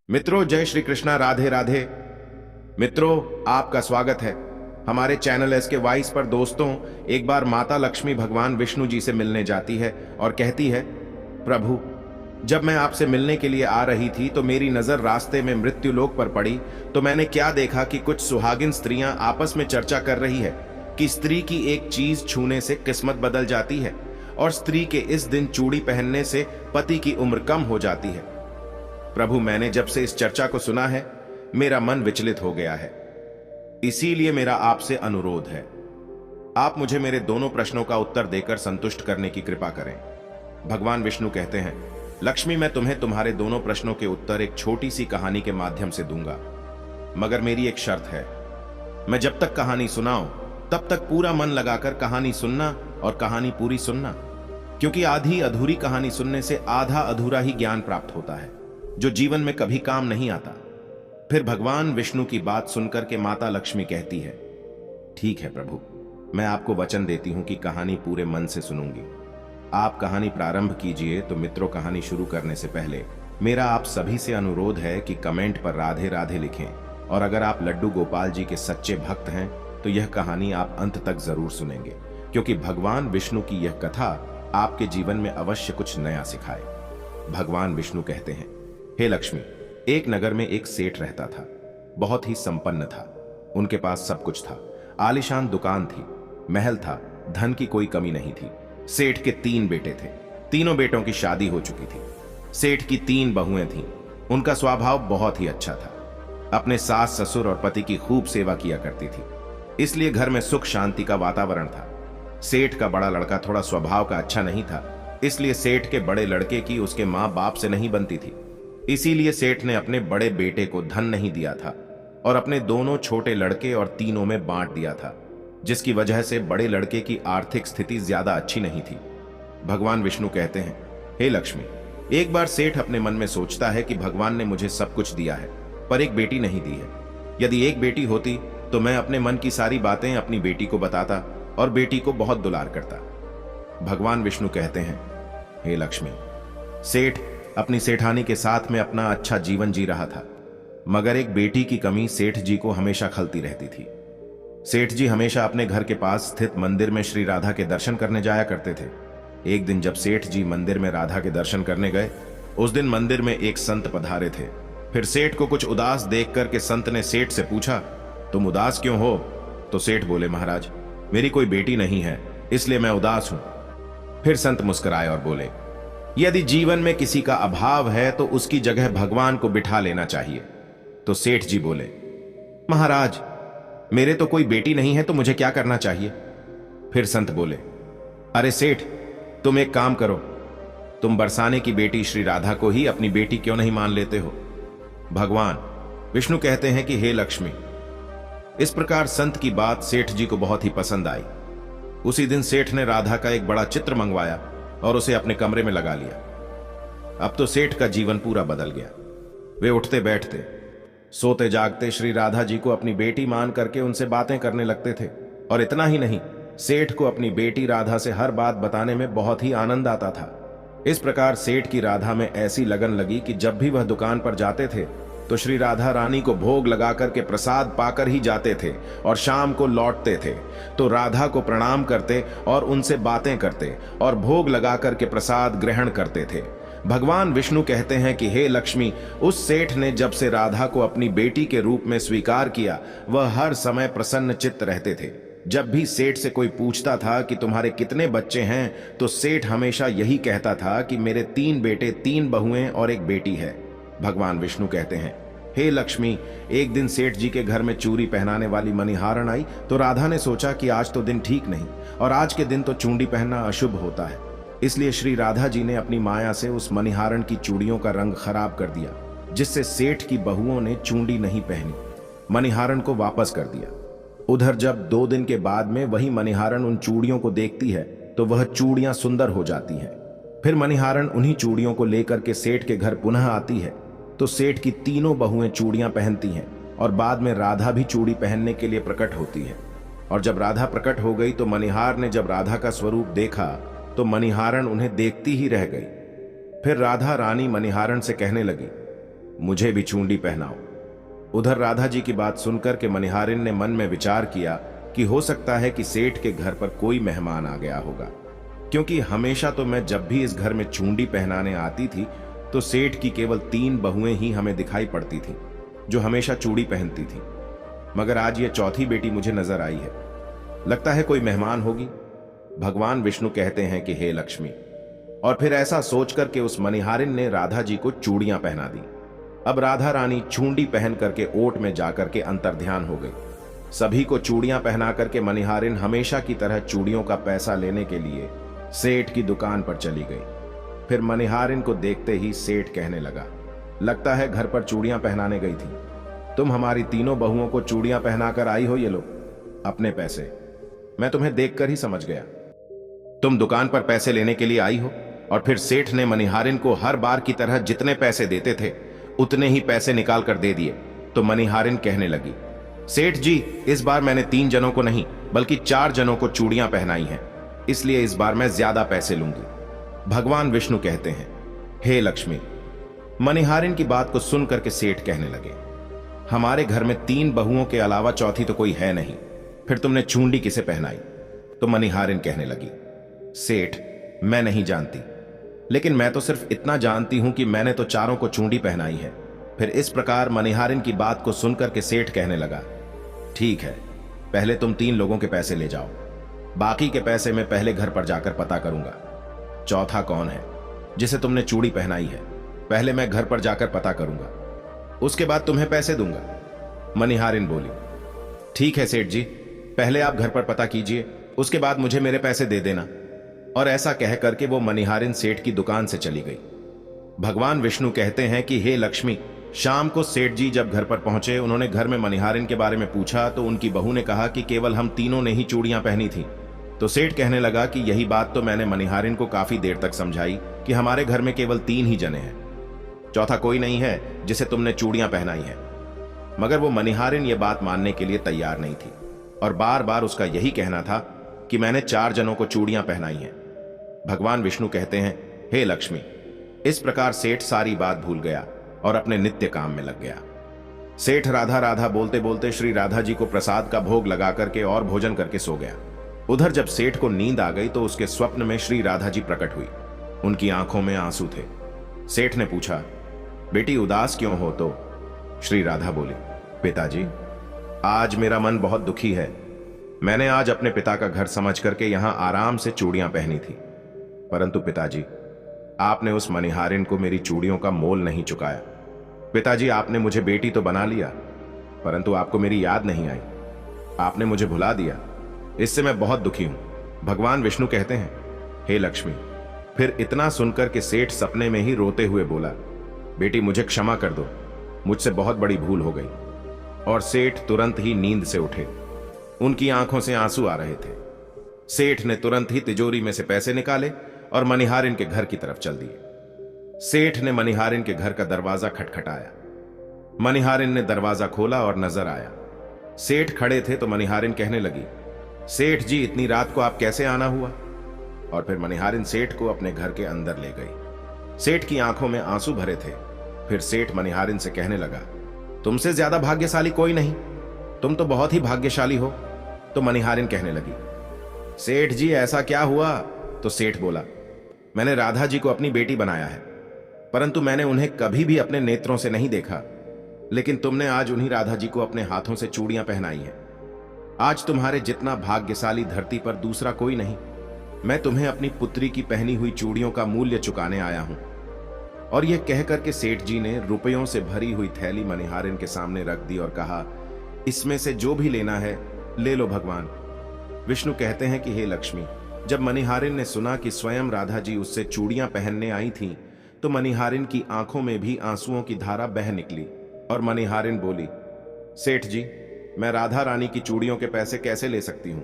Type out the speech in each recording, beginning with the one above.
मित्रों, जय श्री कृष्णा, राधे राधे। मित्रों, आपका स्वागत है हमारे चैनल एस के वाइस पर। दोस्तों, एक बार माता लक्ष्मी भगवान विष्णु जी से मिलने जाती है और कहती है, प्रभु, जब मैं आपसे मिलने के लिए आ रही थी तो मेरी नजर रास्ते में मृत्युलोक पर पड़ी। तो मैंने क्या देखा कि कुछ सुहागिन स्त्रियां आपस में चर्चा कर रही है कि स्त्री की एक चीज छूने से किस्मत बदल जाती है और स्त्री के इस दिन चूड़ी पहनने से पति की उम्र कम हो जाती है। प्रभु, मैंने जब से इस चर्चा को सुना है मेरा मन विचलित हो गया है। इसीलिए मेरा आपसे अनुरोध है, आप मुझे मेरे दोनों प्रश्नों का उत्तर देकर संतुष्ट करने की कृपा करें। भगवान विष्णु कहते हैं, लक्ष्मी, मैं तुम्हें तुम्हारे दोनों प्रश्नों के उत्तर एक छोटी सी कहानी के माध्यम से दूंगा, मगर मेरी एक शर्त है। मैं जब तक कहानी सुनाऊं तब तक पूरा मन लगाकर कहानी सुनना और कहानी पूरी सुनना, क्योंकि आधी अधूरी कहानी सुनने से आधा अधूरा ही ज्ञान प्राप्त होता है जो जीवन में कभी काम नहीं आता। फिर भगवान विष्णु की बात सुनकर के माता लक्ष्मी कहती है, ठीक है प्रभु, मैं आपको वचन देती हूं कि कहानी पूरे मन से सुनूंगी। आप कहानी प्रारंभ कीजिए। तो मित्रों, कहानी शुरू करने से पहले मेरा आप सभी से अनुरोध है कि कमेंट पर राधे राधे लिखें, और अगर आप लड्डू गोपाल जी के सच्चे भक्त हैं तो यह कहानी आप अंत तक जरूर सुनेंगे, क्योंकि भगवान विष्णु की यह कथा आपके जीवन में अवश्य कुछ नया सिखाए। भगवान विष्णु कहते हैं, हे लक्ष्मी, एक नगर में एक सेठ रहता था। बहुत ही संपन्न था, उनके पास सब कुछ था। आलीशान दुकान थी, महल था, धन की कोई कमी नहीं थी। सेठ के 3 बेटे थे, तीनों बेटों की शादी हो चुकी थी। सेठ की 3 बहुएं थीं। उनका स्वभाव बहुत ही अच्छा था, अपने सास ससुर और पति की खूब सेवा किया करती थी, इसलिए घर में सुख शांति का वातावरण था। सेठ का बड़ा लड़का थोड़ा स्वभाव का अच्छा नहीं था, इसलिए सेठ के बड़े लड़के की उसके माँ बाप से नहीं बनती थी। इसीलिए सेठ ने अपने बड़े बेटे को धन नहीं दिया था और अपने दोनों छोटे लड़के और तीनों में बांट दिया था, जिसकी वजह से बड़े लड़के की आर्थिक स्थिति ज्यादा अच्छी नहीं थी। भगवान विष्णु कहते हैं, हे लक्ष्मी, एक बार सेठ अपने मन में सोचता है कि भगवान ने मुझे सब कुछ दिया है पर एक बेटी नहीं दी है। यदि एक बेटी होती तो मैं अपने मन की सारी बातें अपनी बेटी को बताता और बेटी को बहुत दुलार करता। भगवान विष्णु कहते हैं, हे लक्ष्मी, सेठ अपनी सेठानी के साथ में अपना अच्छा जीवन जी रहा था, मगर एक बेटी की कमी सेठ जी को हमेशा खलती रहती थी। सेठ जी हमेशा अपने घर के पास स्थित मंदिर में श्री राधा के दर्शन करने जाया करते थे। एक दिन जब सेठ जी मंदिर में राधा के दर्शन करने गए, उस दिन मंदिर में एक संत पधारे थे। फिर सेठ को कुछ उदास देख करके संत ने सेठ से पूछा, तुम उदास क्यों हो? तो सेठ बोले, महाराज, मेरी कोई बेटी नहीं है, इसलिए मैं उदास हूं। फिर संत मुस्कुराए और बोले, यदि जीवन में किसी का अभाव है तो उसकी जगह भगवान को बिठा लेना चाहिए। तो सेठ जी बोले, महाराज, मेरे तो कोई बेटी नहीं है तो मुझे क्या करना चाहिए? फिर संत बोले, अरे सेठ, तुम एक काम करो, तुम बरसाने की बेटी श्री राधा को ही अपनी बेटी क्यों नहीं मान लेते हो? भगवान विष्णु कहते हैं कि हे लक्ष्मी, इस प्रकार संत की बात सेठ जी को बहुत ही पसंद आई। उसी दिन सेठ ने राधा का एक बड़ा चित्र मंगवाया और उसे अपने कमरे में लगा लिया। अब तो सेठ का जीवन पूरा बदल गया। वे उठते बैठते, सोते जागते श्री राधा जी को अपनी बेटी मान करके उनसे बातें करने लगते थे। और इतना ही नहीं, सेठ को अपनी बेटी राधा से हर बात बताने में बहुत ही आनंद आता था। इस प्रकार सेठ की राधा में ऐसी लगन लगी कि जब भी वह दुकान पर जाते थे तो श्री राधा रानी को भोग लगा करके प्रसाद पाकर ही जाते थे, और शाम को लौटते थे तो राधा को प्रणाम करते और उनसे बातें करते और भोग लगा करके प्रसाद ग्रहण करते थे। भगवान विष्णु कहते हैं कि हे लक्ष्मी, उस सेठ ने जब से राधा को अपनी बेटी के रूप में स्वीकार किया, वह हर समय प्रसन्न चित्त रहते थे। जब भी सेठ से कोई पूछता था कि तुम्हारे कितने बच्चे हैं, तो सेठ हमेशा यही कहता था कि मेरे 3 बेटे, 3 बहुएं और एक बेटी है। भगवान विष्णु कहते हैं, हे लक्ष्मी, एक दिन सेठ जी के घर में चूड़ी पहनाने वाली मणिहारन आई तो राधा ने सोचा कि आज तो दिन ठीक नहीं और आज के दिन तो चूड़ी पहनना अशुभ होता है, इसलिए श्री राधा जी ने अपनी माया से उस मणिहारन की चूड़ियों का रंग खराब कर दिया, जिससे सेठ की बहुओं ने चूड़ी नहीं पहनी, मणिहारन को वापस कर दिया। उधर जब 2 दिन के बाद में वही मणिहारन उन चूड़ियों को देखती है तो वह चूड़ियां सुंदर हो जाती हैं। फिर मणिहारन उन्हीं चूड़ियों को लेकर के सेठ के घर पुनः आती है तो सेठ की तीनों बहुएं चूड़ियां पहनती हैं और बाद में राधा भी चूड़ी पहनने के लिए प्रकट होती है। और जब राधा प्रकट हो गई तो मणिहार ने जब राधा का स्वरूप देखा तो मणिहारन उन्हें देखती ही रह गई। फिर राधा रानी मणिहारन से कहने लगी, मुझे भी चूंडी पहनाओ। उधर राधा जी की बात सुनकर के मणिहारिन ने मन में विचार किया कि हो सकता है कि सेठ के घर पर कोई मेहमान आ गया होगा, क्योंकि हमेशा तो मैं जब भी इस घर में चूंडी पहनाने आती थी तो सेठ की केवल 3 बहुएं ही हमें दिखाई पड़ती थीं, जो हमेशा चूड़ी पहनती थीं। मगर आज ये चौथी बेटी मुझे नजर आई है, लगता है कोई मेहमान होगी। भगवान विष्णु कहते हैं कि हे लक्ष्मी। और फिर ऐसा सोचकर के उस मणिहारिन ने राधा जी को चूड़ियां पहना दी। अब राधा रानी चूंडी पहन करके ओट में जाकर के अंतर्ध्यान हो गई। सभी को चूड़ियां पहना करके मणिहारिन हमेशा की तरह चूड़ियों का पैसा लेने के लिए सेठ की दुकान पर चली गई। फिर मणिहारिन को देखते ही सेठ कहने लगा, लगता है घर पर चूड़ियां पहनाने गई थी। तुम हमारी तीनों बहुओं को चूड़ियां पहनाकर आई हो, ये लो अपने पैसे। मैं तुम्हें देखकर ही समझ गया, तुम दुकान पर पैसे लेने के लिए आई हो। और फिर सेठ ने मणिहारिन को हर बार की तरह जितने पैसे देते थे उतने ही पैसे निकाल कर दे दिए। तो मणिहारिन कहने लगी, सेठ जी, इस बार मैंने 3 जनों को नहीं बल्कि 4 जनों को चूड़ियां पहनाई हैं, इसलिए इस बार मैं ज्यादा पैसे लूंगी। भगवान विष्णु कहते हैं, हे लक्ष्मी। मणिहारिन की बात को सुनकर के सेठ कहने लगे, हमारे घर में 3 बहुओं के अलावा चौथी तो कोई है नहीं, फिर तुमने चूंडी किसे पहनाई? तो मणिहारिन कहने लगी, सेठ, मैं नहीं जानती, लेकिन मैं तो सिर्फ इतना जानती हूं कि मैंने तो चारों को चूंडी पहनाई है। फिर इस प्रकार मणिहारिन की बात को सुनकर के सेठ कहने लगा, ठीक है, पहले तुम 3 लोगों के पैसे ले जाओ, बाकी के पैसे मैं पहले घर पर जाकर पता करूंगा। चौथा कौन है जिसे तुमने चूड़ी पहनाई है, पहले मैं घर पर जाकर पता करूंगा, उसके बाद तुम्हें पैसे दूंगा। मणिहारिन बोली, ठीक है सेठ जी, पहले आप घर पर पता कीजिए, उसके बाद मुझे मेरे पैसे दे देना। और ऐसा कह करके वो मणिहारिन सेठ की दुकान से चली गई। भगवान विष्णु कहते हैं कि हे लक्ष्मी। शाम को सेठ जी जब घर पर पहुंचे, उन्होंने घर में मणिहारिन के बारे में पूछा तो उनकी बहू ने कहा कि केवल हम तीनों ने ही चूड़ियां पहनी थी। तो सेठ कहने लगा कि यही बात तो मैंने मणिहारिन को काफी देर तक समझाई कि हमारे घर में केवल 3 ही जने हैं, चौथा कोई नहीं है जिसे तुमने चूड़ियां पहनाई हैं। मगर वो मणिहारिन ये बात मानने के लिए तैयार नहीं थी और बार बार उसका यही कहना था कि मैंने 4 जनों को चूड़ियां पहनाई हैं। भगवान विष्णु कहते हैं, हे लक्ष्मी। इस प्रकार सेठ सारी बात भूल गया और अपने नित्य काम में लग गया। सेठ राधा राधा बोलते बोलते श्री राधा जी को प्रसाद का भोग लगा करके और भोजन करके सो गया। उधर जब सेठ को नींद आ गई तो उसके स्वप्न में श्री राधा जी प्रकट हुई। उनकी आंखों में आंसू थे। सेठ ने पूछा, बेटी उदास क्यों हो? तो श्री राधा बोली, पिताजी, आज मेरा मन बहुत दुखी है। मैंने आज अपने पिता का घर समझ करके यहां आराम से चूड़ियां पहनी थी, परंतु पिताजी, आपने उस मणिहारिन को मेरी चूड़ियों का मोल नहीं चुकाया। पिताजी, आपने मुझे बेटी तो बना लिया, परंतु आपको मेरी याद नहीं आई, आपने मुझे भुला दिया। इससे मैं बहुत दुखी हूं। भगवान विष्णु कहते हैं, हे लक्ष्मी। फिर इतना सुनकर के सेठ सपने में ही रोते हुए बोला, बेटी मुझे क्षमा कर दो, मुझसे बहुत बड़ी भूल हो गई। और सेठ तुरंत ही नींद से उठे। उनकी आंखों से आंसू आ रहे थे। सेठ ने तुरंत ही तिजोरी में से पैसे निकाले और मणिहारिन के घर की तरफ चल दिए। सेठ ने मणिहारिन के घर का दरवाजा खटखटाया। मणिहारिन ने दरवाजा खोला और नजर आया। सेठ खड़े थे तो मणिहारिन कहने लगी, सेठ जी, इतनी रात को आप कैसे आना हुआ? और फिर मणिहारिन सेठ को अपने घर के अंदर ले गई। सेठ की आंखों में आंसू भरे थे। फिर सेठ मणिहारिन से कहने लगा, तुमसे ज्यादा भाग्यशाली कोई नहीं, तुम तो बहुत ही भाग्यशाली हो। तो मणिहारिन कहने लगी, सेठ जी ऐसा क्या हुआ? तो सेठ बोला, मैंने राधा जी को अपनी बेटी बनाया है, परंतु मैंने उन्हें कभी भी अपने नेत्रों से नहीं देखा, लेकिन तुमने आज उन्हीं राधा जी को अपने हाथों से चूड़ियां पहनाई हैं। आज तुम्हारे जितना भाग्यशाली धरती पर दूसरा कोई नहीं। मैं तुम्हें अपनी पुत्री की पहनी हुई चूड़ियों का मूल्य चुकाने आया हूं। और यह कहकर के सेठ जी ने रुपयों से भरी हुई थैली मणिहारिन के सामने रख दी और कहा, इसमें से जो भी लेना है ले लो भगवान। विष्णु कहते हैं कि हे लक्ष्मी, जब मणिहारिन ने सुना कि स्वयं राधा जी उससे चूड़ियां पहनने आई थीं, तो मणिहारिन की आंखों में भी आंसुओं की धारा बह निकली और मणिहारिन बोली, सेठ जी, मैं राधा रानी की चूड़ियों के पैसे कैसे ले सकती हूं?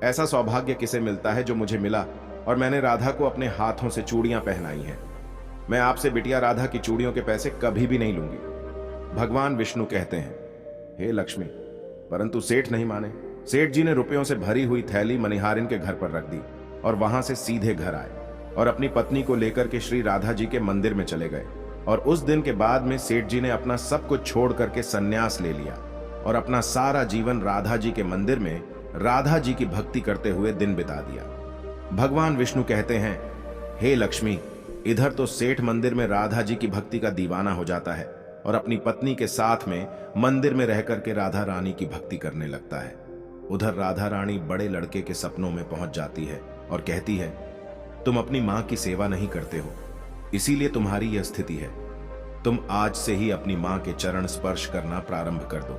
ऐसा सौभाग्य किसे मिलता है जो मुझे मिला, और मैंने राधा को अपने हाथों से चूड़ियां पहनाई हैं। मैं आपसे बिटिया राधा की चूड़ियों के पैसे कभी भी नहीं लूंगी। भगवान विष्णु कहते हैं, हे लक्ष्मी। परंतु सेठ नहीं माने। सेठ जी ने रुपयों से भरी हुई थैली मणिहारिन के घर पर रख दी और वहां से सीधे घर आए। और अपनी पत्नी को लेकर के श्री राधा जी के मंदिर में चले गए। और उस दिन के बाद में सेठ जी ने अपना सब कुछ छोड़ करके संन्यास ले लिया और अपना सारा जीवन राधा जी के मंदिर में राधा जी की भक्ति करते हुए दिन बिता दिया। भगवान विष्णु कहते हैं, हे लक्ष्मी, इधर तो सेठ मंदिर में राधा जी की भक्ति का दीवाना हो जाता है और अपनी पत्नी के साथ में मंदिर में रह करके राधा रानी की भक्ति करने लगता है। उधर राधा रानी बड़े लड़के के सपनों में पहुंच जाती है और कहती है, तुम अपनी मां की सेवा नहीं करते हो, इसीलिए तुम्हारी यह स्थिति है। तुम आज से ही अपनी मां के चरण स्पर्श करना प्रारंभ कर दो।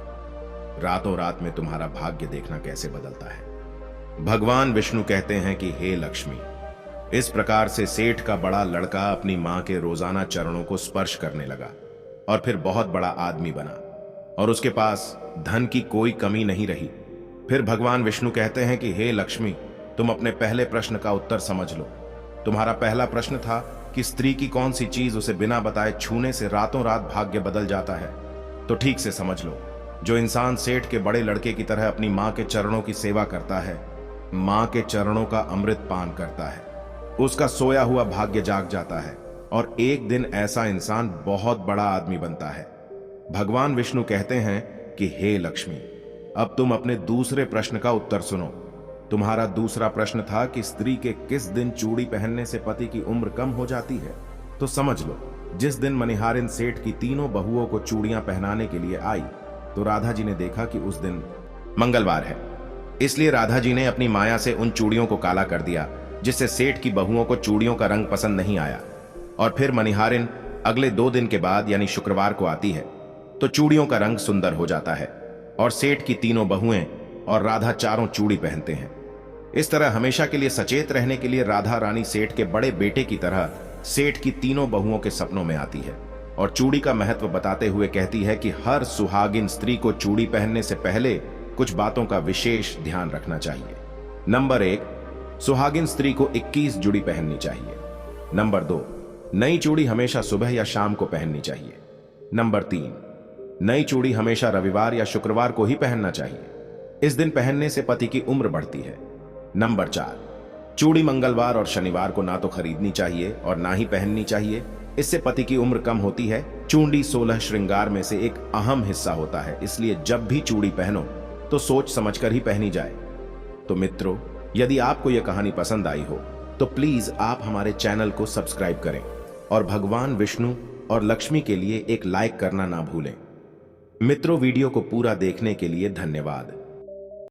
रातों रात में तुम्हारा भाग्य देखना कैसे बदलता है। भगवान विष्णु कहते हैं कि हे लक्ष्मी, इस प्रकार से सेठ का बड़ा लड़का अपनी मां के रोजाना चरणों को स्पर्श करने लगा और फिर बहुत बड़ा आदमी बना और उसके पास धन की कोई कमी नहीं रही। फिर भगवान विष्णु कहते हैं कि हे लक्ष्मी, तुम अपने पहले प्रश्न का उत्तर समझ लो। तुम्हारा पहला प्रश्न था कि स्त्री की कौन सी चीज उसे बिना बताए छूने से रातों रात भाग्य बदल जाता है। तो ठीक से समझ लो, जो इंसान सेठ के बड़े लड़के की तरह अपनी मां के चरणों की सेवा करता है, मां के चरणों का अमृत पान करता है, उसका सोया हुआ भाग्य जाग जाता है और एक दिन ऐसा इंसान बहुत बड़ा आदमी बनता है। भगवान विष्णु कहते हैं कि हे लक्ष्मी, अब तुम अपने दूसरे प्रश्न का उत्तर सुनो। तुम्हारा दूसरा प्रश्न था कि स्त्री के किस दिन चूड़ी पहनने से पति की उम्र कम हो जाती है। तो समझ लो, जिस दिन मनिहारिन सेठ की तीनों बहुओं को चूड़ियां पहनाने के लिए आई तो राधा जी ने देखा कि उस दिन मंगलवार है, इसलिए राधा जी ने अपनी माया से उन चूड़ियों को काला कर दिया, जिससे सेठ की बहुओं को चूड़ियों का रंग पसंद नहीं आया। और फिर मनिहारिन अगले 2 दिन के बाद यानी शुक्रवार को आती है तो चूड़ियों का रंग सुंदर हो जाता है और सेठ की तीनों बहुएं और राधा चारों चूड़ी पहनते हैं। इस तरह हमेशा के लिए सचेत रहने के लिए राधा रानी सेठ के बड़े बेटे की तरह सेठ की तीनों बहुओं के सपनों में आती है और चूड़ी का महत्व बताते हुए कहती है कि हर सुहागिन स्त्री को चूड़ी पहनने से पहले कुछ बातों का विशेष ध्यान रखना चाहिए। नंबर 1, सुहागिन स्त्री को 21 जुड़ी पहननी चाहिए। नंबर 2, नई चूड़ी हमेशा सुबह या शाम को पहननी चाहिए। नंबर 3, नई चूड़ी हमेशा रविवार या शुक्रवार को ही पहनना चाहिए। इस दिन पहनने से पति की उम्र बढ़ती है। नंबर 4, चूड़ी मंगलवार और शनिवार को ना तो खरीदनी चाहिए और ना ही पहननी चाहिए, इससे पति की उम्र कम होती है। चूड़ी 16 श्रृंगार में से एक अहम हिस्सा होता है, इसलिए जब भी चूड़ी पहनो तो सोच समझकर ही पहनी जाए। तो मित्रों, यदि आपको यह कहानी पसंद आई हो तो प्लीज आप हमारे चैनल को सब्सक्राइब करें और भगवान विष्णु और लक्ष्मी के लिए एक लाइक करना ना भूलें। मित्रों, वीडियो को पूरा देखने के लिए धन्यवाद।